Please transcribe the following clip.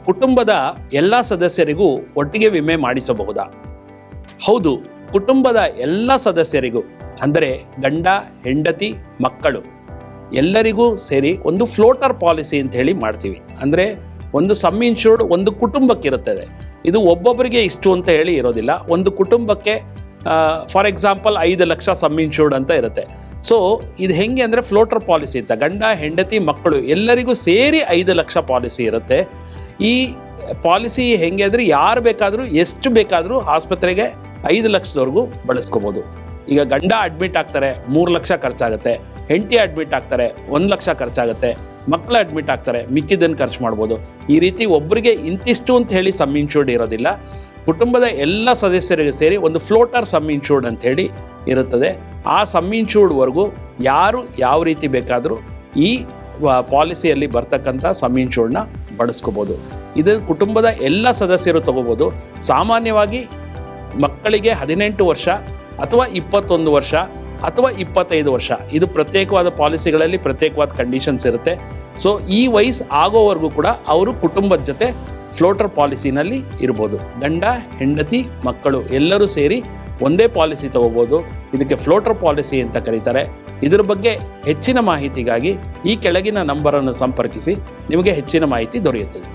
ಕುಟುಂಬದ ಎಲ್ಲ ಸದಸ್ಯರಿಗೂ ಒಟ್ಟಿಗೆ ವಿಮೆ ಮಾಡಿಸಬಹುದಾ? ಹೌದು, ಕುಟುಂಬದ ಎಲ್ಲ ಸದಸ್ಯರಿಗೂ ಅಂದರೆ ಗಂಡ, ಹೆಂಡತಿ, ಮಕ್ಕಳು ಎಲ್ಲರಿಗೂ ಸೇರಿ ಒಂದು ಫ್ಲೋಟರ್ ಪಾಲಿಸಿ ಅಂತ ಹೇಳಿ ಮಾಡ್ತೀವಿ. ಅಂದರೆ ಒಂದು ಸಮ್ ಇನ್ಶೂರ್ಡ್ ಒಂದು ಕುಟುಂಬಕ್ಕಿರುತ್ತದೆ. ಇದು ಒಬ್ಬೊಬ್ಬರಿಗೆ ಇಷ್ಟು ಅಂತ ಹೇಳಿ ಇರೋದಿಲ್ಲ. ಒಂದು ಕುಟುಂಬಕ್ಕೆ for example 5 lakh some insured ಅಂತ ಇರುತ್ತೆ. ಸೊ ಇದು ಹೆಂಗೆ ಅಂದರೆ ಫ್ಲೋಟರ್ ಪಾಲಿಸಿ ಅಂತ ಗಂಡ, ಹೆಂಡತಿ, ಮಕ್ಕಳು ಎಲ್ಲರಿಗೂ ಸೇರಿ 5 ಲಕ್ಷ ಪಾಲಿಸಿ ಇರುತ್ತೆ. ಈ ಪಾಲಿಸಿ ಹೆಂಗೆ ಅಂದರೆ ಯಾರು ಬೇಕಾದರೂ ಎಷ್ಟು ಬೇಕಾದರೂ ಆಸ್ಪತ್ರೆಗೆ 5 ಲಕ್ಷದವರೆಗೂ ಬಳಸ್ಕೋಬೋದು. ಈಗ ಗಂಡ ಅಡ್ಮಿಟ್ ಆಗ್ತಾರೆ 3 ಲಕ್ಷ ಖರ್ಚಾಗುತ್ತೆ, ಹೆಂಡತಿ ಅಡ್ಮಿಟ್ ಆಗ್ತಾರೆ 1 ಲಕ್ಷ ಖರ್ಚಾಗುತ್ತೆ, ಮಕ್ಕಳು ಅಡ್ಮಿಟ್ ಆಗ್ತಾರೆ ಮಿಕ್ಕಿದ್ದನ್ನು ಖರ್ಚು ಮಾಡ್ಬೋದು. ಈ ರೀತಿ ಒಬ್ಬರಿಗೆ ಇಂತಿಷ್ಟು ಅಂತ ಹೇಳಿ ಸಮ್ ಇನ್ಶೂರ್ಡ್ ಇರೋದಿಲ್ಲ. ಕುಟುಂಬದ ಎಲ್ಲ ಸದಸ್ಯರಿಗೆ ಸೇರಿ ಒಂದು ಫ್ಲೋಟರ್ ಸಮ್ ಇನ್ಶೂರ್ಡ್ ಅಂತ ಹೇಳಿ ಇರುತ್ತದೆ. ಆ ಸಮ್ ಇನ್ಶೂರ್ಡ್ವರೆಗೂ ಯಾರು ಯಾವ ರೀತಿ ಬೇಕಾದರೂ ಈ ಪಾಲಿಸಿಯಲ್ಲಿ ಬರ್ತಕ್ಕಂಥ ಸಮ್ ಇನ್ಶೂರ್ಡ್ನ ಬಳಸ್ಕೋಬೋದು. ಇದು ಕುಟುಂಬದ ಎಲ್ಲ ಸದಸ್ಯರು ತಗೋಬೋದು. ಸಾಮಾನ್ಯವಾಗಿ ಮಕ್ಕಳಿಗೆ 18 ವರ್ಷ ಅಥವಾ 21 ವರ್ಷ ಅಥವಾ 25 ವರ್ಷ ಇದು ಪ್ರತ್ಯೇಕವಾದ ಪಾಲಿಸಿಗಳಲ್ಲಿ ಪ್ರತ್ಯೇಕವಾದ ಕಂಡೀಷನ್ಸ್ ಇರುತ್ತೆ. ಸೊ ಈ ವಯಸ್ಸು ಆಗೋವರೆಗೂ ಕೂಡ ಅವರು ಕುಟುಂಬದ ಜೊತೆ ಫ್ಲೋಟರ್ ಪಾಲಿಸಿನಲ್ಲಿ ಇರ್ಬೋದು. ಗಂಡ, ಹೆಂಡತಿ, ಮಕ್ಕಳು ಎಲ್ಲರೂ ಸೇರಿ ಒಂದೇ ಪಾಲಿಸಿ ತಗೋಬೋದು. ಇದಕ್ಕೆ ಫ್ಲೋಟರ್ ಪಾಲಿಸಿ ಅಂತ ಕರೀತಾರೆ. ಇದರ ಬಗ್ಗೆ ಹೆಚ್ಚಿನ ಮಾಹಿತಿಗಾಗಿ ಈ ಕೆಳಗಿನ ನಂಬರನ್ನು ಸಂಪರ್ಕಿಸಿ, ನಿಮಗೆ ಹೆಚ್ಚಿನ ಮಾಹಿತಿ ದೊರೆಯುತ್ತದೆ.